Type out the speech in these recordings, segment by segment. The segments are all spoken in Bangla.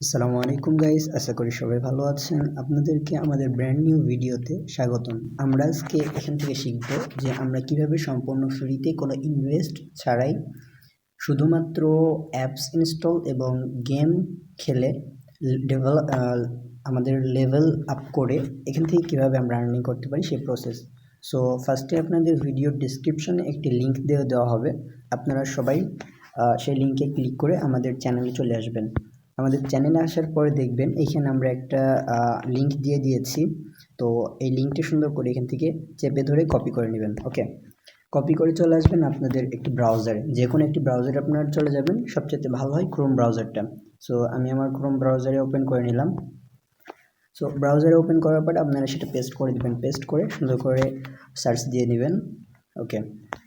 আসসালামু আলাইকুম গাইস, আশা করি সবাই ভালো আছেন। আপনাদেরকে আমাদের ব্র্যান্ড নিউ ভিডিওতে স্বাগতম। আমরা আজকে এখান থেকে শিখব যে আমরা কিভাবে সম্পূর্ণ ফ্রিতে কোনো ইনভেস্ট ছাড়াই শুধুমাত্র অ্যাপস ইনস্টল এবং গেম খেলে আমাদের লেভেল আপ করে এখান থেকে কিভাবে আমরা আর্নিং করতে পারি সেই প্রসেস। সো ফার্স্টে আপনাদের ভিডিওর ডিসক্রিপশনে একটি লিঙ্ক দেওয়া হবে। আপনারা সবাই সেই লিঙ্কে ক্লিক করে আমাদের চ্যানেলে চলে আসবেন। আমাদের চ্যানেলে আসার পরে দেখবেন এইখানে আমরা একটা লিঙ্ক দিয়ে দিয়েছি। তো এই লিঙ্কটি সুন্দর করে এখান থেকে চেপে ধরে কপি করে নেবেন। ওকে, কপি করে চলে আসবেন আপনাদের একটি ব্রাউজারে, যে কোনো একটি ব্রাউজারে আপনারা চলে যাবেন। সবচেয়ে ভালো হয় ক্রোম ব্রাউজারটা। সো আমি আমার ক্রোম ব্রাউজারে ওপেন করে নিলাম। সো ব্রাউজারে ওপেন করার পরে আপনারা সেটা পেস্ট করে দেবেন। পেস্ট করে সুন্দর করে সার্চ দিয়ে নেবেন। ওকে,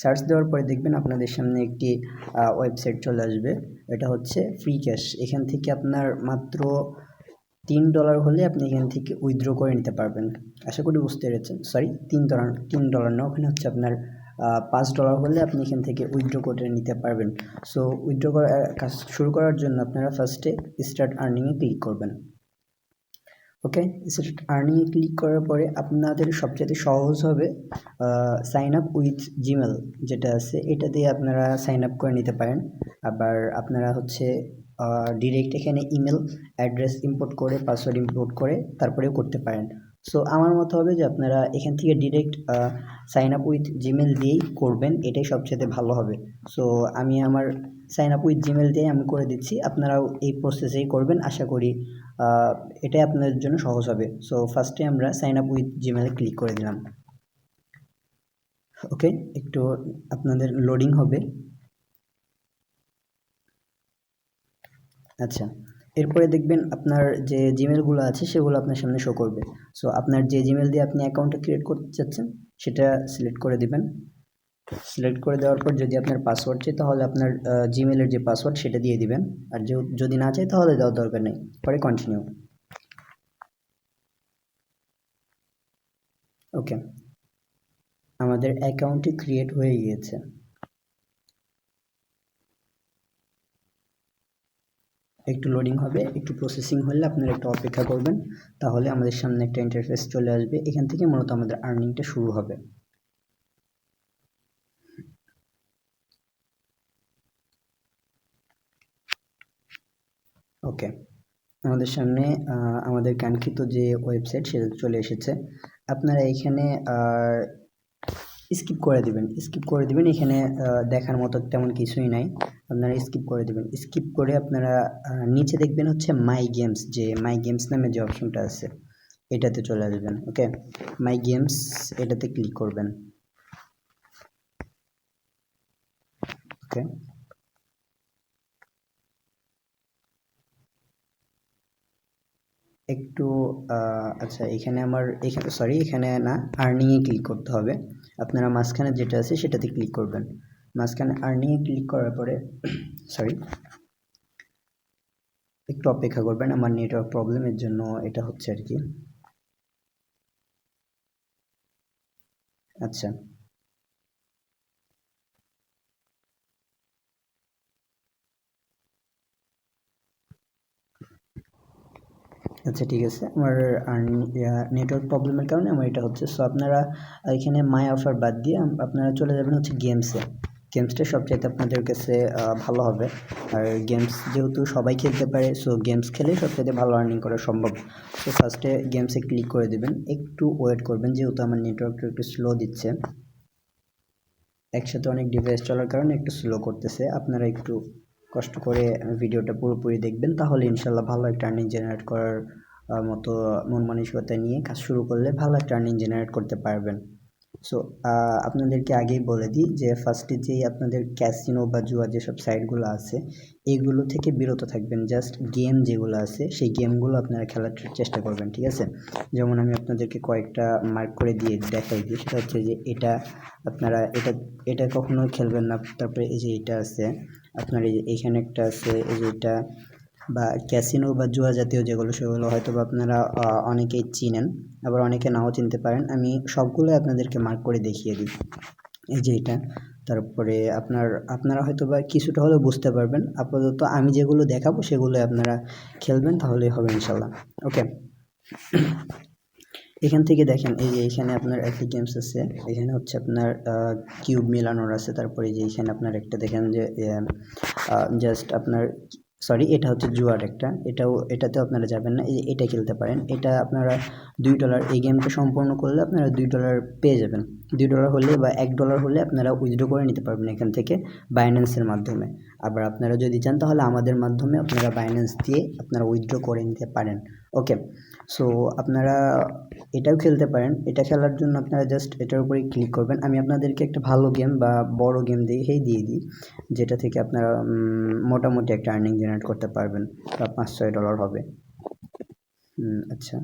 সার্চ দেওয়ার পরে দেখবেন আপনাদের সামনে একটি ওয়েবসাইট চলে আসবে। এটা হচ্ছে ফ্রি ক্যাশ। এখান থেকে আপনার মাত্র $3 হলে আপনি এখান থেকে উইথড্র করে নিতে পারবেন। আশা করি বুঝতে পেরেছেন। সরি, $3 না, ওখানে হচ্ছে আপনার $5 হলে আপনি এখান থেকে উইথড্র করে নিতে পারবেন। সো উইথড্র করার কাজ শুরু করার জন্য আপনারা ফার্স্টে স্টার্ট আর্নিংয়ে ক্লিক করবেন। ওকে, স্টার্ট আর্নিংয়ে ক্লিক করার পরে আপনাদের সবচেয়ে সহজ হবে সাইন আপ উইথ জিমেল যেটা আছে, এটা দিয়ে আপনারা সাইন আপ করে নিতে পারেন। আবার আপনারা হচ্ছে ডিরেক্ট এখানে ইমেল অ্যাড্রেস ইম্পোর্ট করে পাসওয়ার্ড ইম্পোর্ট করে তারপরেও করতে পারেন। সো আমার মতো হবে যে আপনারা এখান থেকে direct sign up with Gmail দিয়েই করবেন, এটাই সবচেয়ে ভালো হবে। সো আমি আমার সাইন আপ উইথ জিমেল দিয়ে আমি করে দিচ্ছি, আপনারাও এই প্রসেসেই করবেন। আশা করি এটাই আপনাদের জন্য সহজ হবে। সো ফার্স্টে আমরা সাইন আপ উইথ জিমেলে ক্লিক করে দিলাম। ওকে, একটু আপনাদের লোডিং হবে। আচ্ছা, এরপরে দেখবেন আপনার যে জিমেলগুলো আছে সেগুলো আপনার সামনে শো করবে। সো আপনার যে জিমেল দিয়ে আপনি অ্যাকাউন্টটা ক্রিয়েট করতে চাচ্ছেন সেটা সিলেক্ট করে দিবেন। সিলেক্ট করে দেওয়ার পর যদি আপনার পাসওয়ার্ড চাই তাহলে আপনার জিমেলের যে পাসওয়ার্ড সেটা দিয়ে দিবেন। আর যদি না চাই তাহলে দেওয়ার দরকার নেই। পরে কন্টিনিউ। ওকে, আমাদের অ্যাকাউন্টটি ক্রিয়েট হয়ে গিয়েছে। একটু লোডিং হবে, একটু প্রসেসিং হলে আপনারা একটু অপেক্ষা করবেন, তাহলে আমাদের সামনে একটা ইন্টারফেস চলে আসবে। এখান থেকে মূলত আমাদের আর্নিংটা শুরু হবে। ওকে, আমাদের সামনে আমাদের কাঙ্ক্ষিত যে ওয়েবসাইট সেটা চলে এসেছে। আপনারা এখানে স্কিপ করে দিবেন। স্কিপ করে দিবেন, এখানে দেখার মতো তেমন কিছুই নাই, আপনারা স্কিপ করে দিবেন। স্কিপ করে আপনারা নিচে দেখবেন হচ্ছে মাই গেমস, যে মাই গেমস নামে যে অপশনটা আছে এটাতে চলে আসবেন। ওকে, মাই গেমস এটাতে ক্লিক করবেন। ওকে, একটু আচ্ছা, এখানে এখানে না, আর্নিংয়ে ক্লিক করতে হবে। আপনারা মাঝখানে যেটা আছে সেটাতে ক্লিক করবেন। মাঝখানে আর্নিংয়ে ক্লিক করার পরে সরি, একটু অপেক্ষা করবেন, আমার নেটওয়ার্ক প্রবলেমের জন্য এটা হচ্ছে আর কি। আচ্ছা, আচ্ছা ঠিক আছে, আমার নেটওয়ার্ক প্রবলেমের কারণে আমার এটা হচ্ছে। সো আপনারা এখানে মাই অফার বাদ দিয়ে আপনারা চলে যাবেন হচ্ছে গেমসে। গেমসটা সবচাইতে আপনাদের কাছে ভালো হবে। আর গেমস যেহেতু সবাই খেলতে পারে, সো গেমস খেলে সবচাইতে ভালো আর্নিং করা সম্ভব। সো ফার্স্টে গেমসে ক্লিক করে দেবেন, একটু ওয়েট করবেন যেহেতু আমার নেটওয়ার্কটা একটু স্লো দিচ্ছে। একসাথে অনেক ডিভাইস চলার কারণে একটু স্লো করতেছে। আপনারা একটু কষ্ট করে ভিডিওটা পুরোপুরি দেখবেন, তাহলে ইনশাল্লাহ ভালো একটা আর্নিং জেনারেট করার মতো মন মানসিকতা নিয়ে কাজ শুরু করলে ভালো একটা আর্নিং জেনারেট করতে পারবেন। সো আপনাদেরকে আগেই বলে দিই যে ফার্স্টে যেই আপনাদের ক্যাসিনো বা জুয়া যেসব সাইটগুলো আছে এগুলো থেকে বিরত থাকবেন। জাস্ট গেম যেগুলো আছে সেই গেমগুলো আপনারা খেলার চেষ্টা করবেন, ঠিক আছে? যেমন আমি আপনাদেরকে কয়েকটা মার্ক করে দিয়ে দেখাই দিই। সেটা হচ্ছে যে এটা আপনারা এটা কখনো খেলবেন না। তারপরে এই যে এটা আছে আপনার, এই যে এইখানে একটা আছে, এই যে এটা, বা ক্যাসিনো বা জুয়া জাতীয় যেগুলো সেগুলো হয়তো বা আপনারা অনেকেই চিনেন, আবার অনেকে নাও চিনতে পারেন। আমি সবগুলো আপনাদেরকে মার্ক করে দেখিয়ে দিই। এই যে এটা, তারপরে আপনারা হয়তো বা কিছুটা হলেও বুঝতে পারবেন। আপাতত আমি যেগুলো দেখাবো সেগুলো আপনারা খেলবেন, তাহলেই হবে ইনশাল্লাহ। ওকে, এখান থেকে দেখেন এই যে এখানে আপনার একটি গেমস আছে, এখানে হচ্ছে আপনার কিউব মেলানোর আছে। তারপরে যে এখানে আপনার একটা দেখেন যে জাস্ট আপনার সরি, এটা হচ্ছে জুয়ার একটা, এটাতেও আপনারা যাবেন না, এই এটা খেলতে পারেন। এটা আপনারা $2, এই গেমটা সম্পূর্ণ করলে আপনারা $2 পেয়ে যাবেন। $2 হলে বা $1 হলে আপনারা উইথড্র করে নিতে পারবেন এখান থেকে বাইন্যান্সের মাধ্যমে। আবার আপনারা যদি চান তাহলে আমাদের মাধ্যমে আপনারা বাইন্যান্স দিয়ে আপনারা উইথড্র করে নিতে পারেন। ওকে, সো আপনারা এটাও খেলতে পারেন। এটা খেলার জন্য আপনারা জাস্ট এটার উপরে ক্লিক করবেন। আমি আপনাদেরকে একটা ভালো গেম বা বড় গেম দিয়ে দিই, যেটা থেকে আপনারা মোটামুটি একটা আর্নিং জেনারেট করতে পারবেন, বা $5-6 হবে। আচ্ছা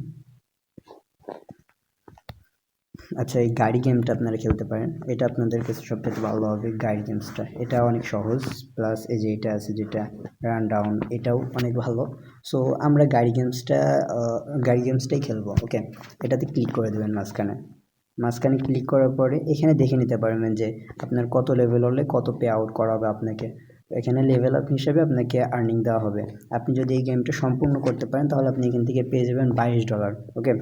আচ্ছা, এই গাড়ি গেমটা আপনারা খেলতে পারেন, এটা আপনাদের কাছে সবথেকে ভালো হবে। গাড়ি গেমসটা এটা অনেক সহজ, প্লাস এই যে এটা আছে যেটা রান ডাউন, এটাও অনেক ভালো। সো আমরা গাড়ি গেমসটাই খেলবো। ওকে, এটাতে ক্লিক করে দেবেন মাঝখানে ক্লিক করার পরে এখানে দেখে নিতে পারবেন যে আপনার কত লেভেল হলে কত পে আউট করা হবে আপনাকে। এখানে লেভেল আপ হিসেবে আপনাকে আর্নিং দেওয়া হবে। আপনি যদি এই গেমটা সম্পূর্ণ করতে পারেন তাহলে আপনি এখান থেকে পেয়ে যাবেন $22। ওকে,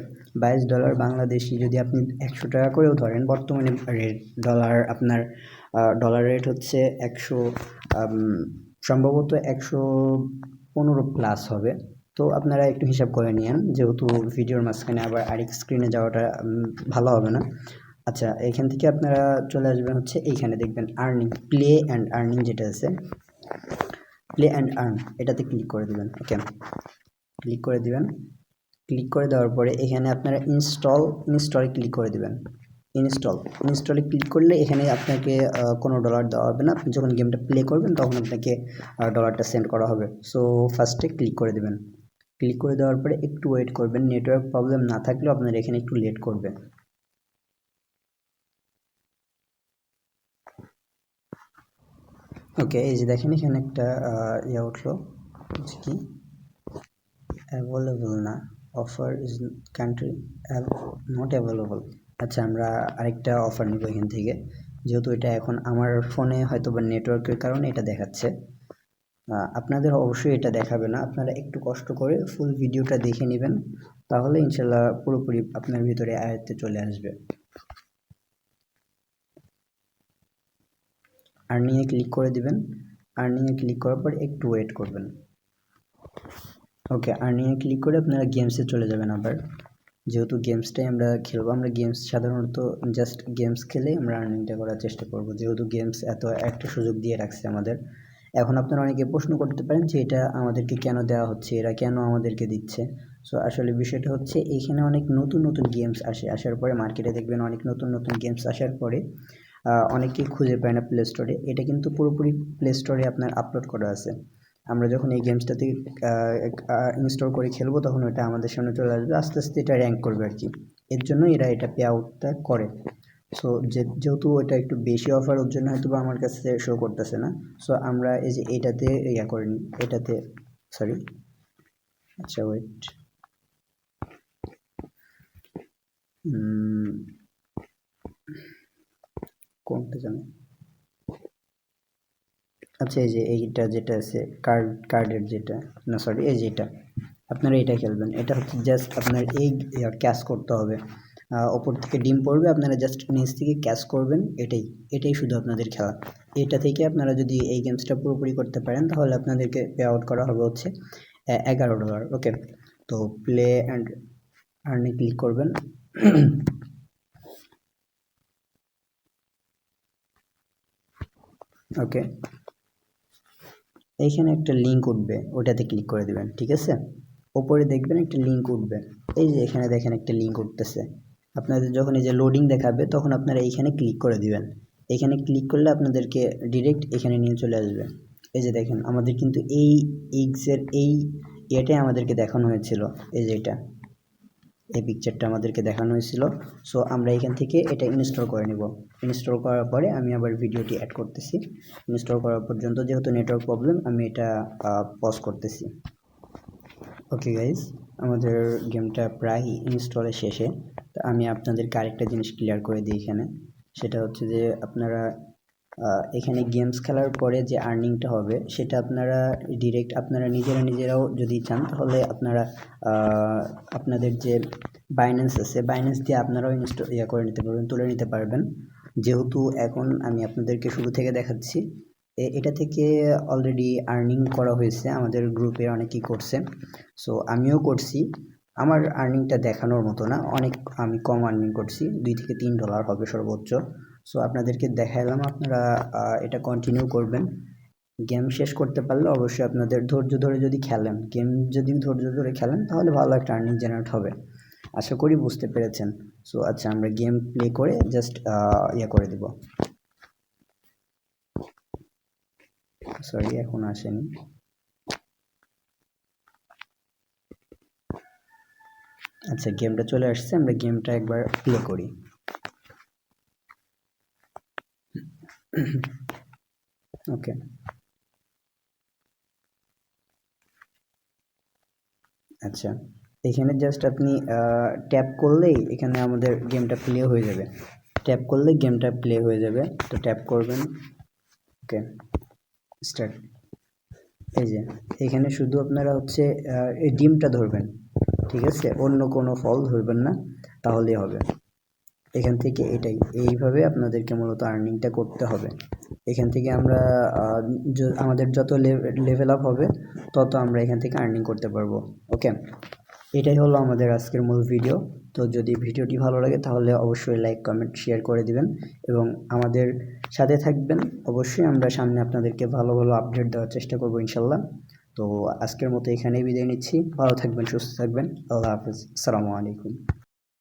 $22 বাংলাদেশি যদি আপনি 100 টাকা করেও ধরেন, বর্তমানে রেট আপনার ডলার রেট হচ্ছে 100, সম্ভবত 115 প্লাস হবে। তো আপনারা একটু হিসাব করে নিন, যেহেতু ভিডিওর মাঝখানে আবার আরেক স্ক্রিনে যাওয়াটা ভালো হবে না। আচ্ছা, এখান থেকে আপনারা চলে আসবেন হচ্ছে এইখানে দেখবেন আর্নিং, প্লে অ্যান্ড আর্নিং যেটা আছে, প্লে অ্যান্ড আর্ন, এটাতে ক্লিক করে দেবেন। ওকে, ক্লিক করে দেবেন। ক্লিক করে দেওয়ার পরে এখানে আপনারা ইনস্টলে ক্লিক করে দেবেন। ইনস্টলে ক্লিক করলে এখানে আপনাকে কোনো ডলার দেওয়া হবে না। আপনি যখন গেমটা প্লে করবেন তখন আপনাকে ডলারটা সেন্ড করা হবে। সো ফার্স্টে ক্লিক করে দেবেন। ক্লিক করে দেওয়ার পরে একটু ওয়েট করবেন, নেটওয়ার্ক প্রবলেম না থাকলেও আপনার এখানে একটু লেট করবে। ওকে, এই যে দেখেন এখানে একটা ইয়ে উঠলো, কি অ্যাভেলেবল না, offer is country not available. আচ্ছা, আমরা আরেকটা অফার নিব এখান থেকে, যেহেতু এটা এখন আমার ফোনে হয়তো বা নেটওয়ার্কের কারণে এটা দেখাচ্ছে। আপনাদের অবশ্যই এটা দেখাবে না, আপনারা একটু কষ্ট করে ফুল ভিডিওটা দেখে নেবেন, তাহলে ইনশাল্লাহ পুরোপুরি আপনার ভিতরে আয়ত্তে চলে আসবে। আর্নিংয়ে ক্লিক করে দিবেন। আর্নিংয়ে ক্লিক করার পর একটু ওয়েট করবেন। ওকে, আর্নিংয়ে ক্লিক করে আপনারা গেমসে চলে যাবেন। আবার যেহেতু গেমসটাই আমরা খেলবো, আমরা গেমস সাধারণত জাস্ট গেমস খেলেই আমরা আর্নিংটা করার চেষ্টা করব, যেহেতু গেমস এত একটা সুযোগ দিয়ে রাখছে আমাদের। এখন আপনারা অনেকে প্রশ্ন করতে পারেন যে এটা আমাদেরকে কেন দেওয়া হচ্ছে, এরা কেন আমাদেরকে দিচ্ছে। সো আসলে বিষয়টা হচ্ছে এইখানে অনেক নতুন নতুন গেমস আসার পরে মার্কেটে দেখবেন অনেক নতুন নতুন গেমস আসার পরে অনেকেই খুঁজে পায় না প্লে স্টোরে। এটা কিন্তু পুরোপুরি প্লে স্টোরে আপনার আপলোড করা আছে। আমরা যখন এই গেমসটাতে ইনস্টল করে খেলবো তখন ওটা আমাদের সামনে চলে আসবে, আস্তে আস্তে এটা র্যাঙ্ক করবে আর কি। এর জন্য এরা এটা পে আউটটা করে। সো যেহেতু এটা একটু বেশি অফার, ওর জন্য হয়তো বা আমার কাছে শো করতেছে না। সো আমরা এই যে এটাতে করে নিই, এটাতে সরি, আচ্ছা ওয়েট, কোনটা জানো, আচ্ছা এই যে এইটা যেটা আছে কার্ডের যেটা, না সরি, এই যে এটা আপনারা এটা খেলবেন। এটা হচ্ছে জাস্ট আপনার এই ক্যাশ করতে হবে, ওপর থেকে ডিম পড়বে, আপনারা জাস্ট নিচ থেকে ক্যাশ করবেন, এটাই শুধু আপনাদের খেলা। এটা থেকে আপনারা যদি এই গেমসটা পুরোপুরি করতে পারেন তাহলে আপনাদেরকে পে আউট করা হবে হচ্ছে $11। ওকে, তো প্লে অ্যান্ড আর্নে ক্লিক করবেন। ওকে, এইখানে একটা লিঙ্ক উঠবে, ওটাতে ক্লিক করে দেবেন। ঠিক আছে, ওপরে দেখবেন একটা লিঙ্ক উঠবে, এই যে এখানে দেখেন একটা লিঙ্ক উঠতেছে। আপনাদের যখন এই যে লোডিং দেখাবে তখন আপনারা এইখানে ক্লিক করে দিবেন। এখানে ক্লিক করলে আপনাদেরকে ডিরেক্ট এখানে নিয়ে চলে আসবে। এই যে দেখেন আমাদের কিন্তু এই এক্সের এই ইয়েটাই আমাদেরকে দেখানো হয়েছিল, এই যে এই পিকচারটা আমাদেরকে দেখানো হয়েছিল। সো আমরা এখান থেকে এটা ইনস্টল করে নিব। ইনস্টল করার পরে আমি আবার ভিডিওটি অ্যাড করতেছি। ইনস্টল করার পর্যন্ত যেহেতু নেটওয়ার্ক প্রবলেম আমি এটা পজ করতেছি। ওকে গাইজ, আমাদের গেমটা প্রায় ইনস্টলের শেষে। তো আমি আপনাদেরকে আরেকটা জিনিস ক্লিয়ার করে দিই এখানে, সেটা হচ্ছে যে আপনারা এখানে গেমস খেলার পরে যে আর্নিংটা হবে সেটা আপনারা ডিরেক্ট আপনারা নিজেরাও যদি চান তাহলে আপনারা আপনাদের যে বাইন্যান্স আছে বাইন্যান্স দিয়ে আপনারাও করে নিতে পারবেন, তুলে নিতে পারবেন। যেহেতু এখন আমি আপনাদেরকে শুরু থেকে দেখাচ্ছি, এটা থেকে অলরেডি আর্নিং করা হয়েছে, আমাদের গ্রুপে অনেকেই করছে, সো আমিও করছি। আমার আর্নিংটা দেখানোর মতো না, অনেক আমি কম আর্নিং করছি, $2 থেকে $3 হবে সর্বোচ্চ। সো আপনাদেরকে দেখালাম, আপনারা এটা কন্টিনিউ করবেন। গেম শেষ করতে পারলে অবশ্যই আপনাদের ধৈর্য ধরে যদি খেলেন, গেম যদি ধৈর্য ধরে খেলেন তাহলে ভালো একটা আর্নিং জেনারেট হবে। আশা করি বুঝতে পেরেছেন। সো আচ্ছা, আমরা গেম প্লে করে জাস্ট করে দেব। সরি, এখন আসেনি। আচ্ছা, গেমটা চলে আসছে, আমরা গেমটা একবার প্লে করি। ওকে, আচ্ছা, এখানে জাস্ট আপনি ট্যাপ করলেই এখানে আমাদের গেমটা প্লে হয়ে যাবে। ট্যাপ করলে গেমটা প্লে হয়ে যাবে, তো ট্যাপ করবেন। ওকে, স্টার্ট। এই যে এখানে শুধু আপনারা হচ্ছে এই ডিমটা ধরবেন, ঠিক আছে, অন্য কোনো ফল ধরবেন না, তাহলেই হবে। এখান থেকে এইভাবে আপনাদেরকে মূলত আর্নিংটা করতে হবে। এখান থেকে আমরা আমাদের যত লেভেল আপ হবে তত আমরা এখান থেকে আর্নিং করতে পারবো। ওকে, এটাই হলো আমাদের আজকের মূল ভিডিও। তো যদি ভিডিওটি ভালো লাগে তাহলে অবশ্যই লাইক, কমেন্ট, শেয়ার করে দিবেন এবং আমাদের সাথে থাকবেন। অবশ্যই আমরা সামনে আপনাদেরকে ভালো ভালো আপডেট দেওয়ার চেষ্টা করবো ইনশাল্লাহ। তো আজকের মতো এখানেই বিদায় নিচ্ছি। ভালো থাকবেন, সুস্থ থাকবেন। আল্লাহ হাফিজ, আসসালামু আলাইকুম।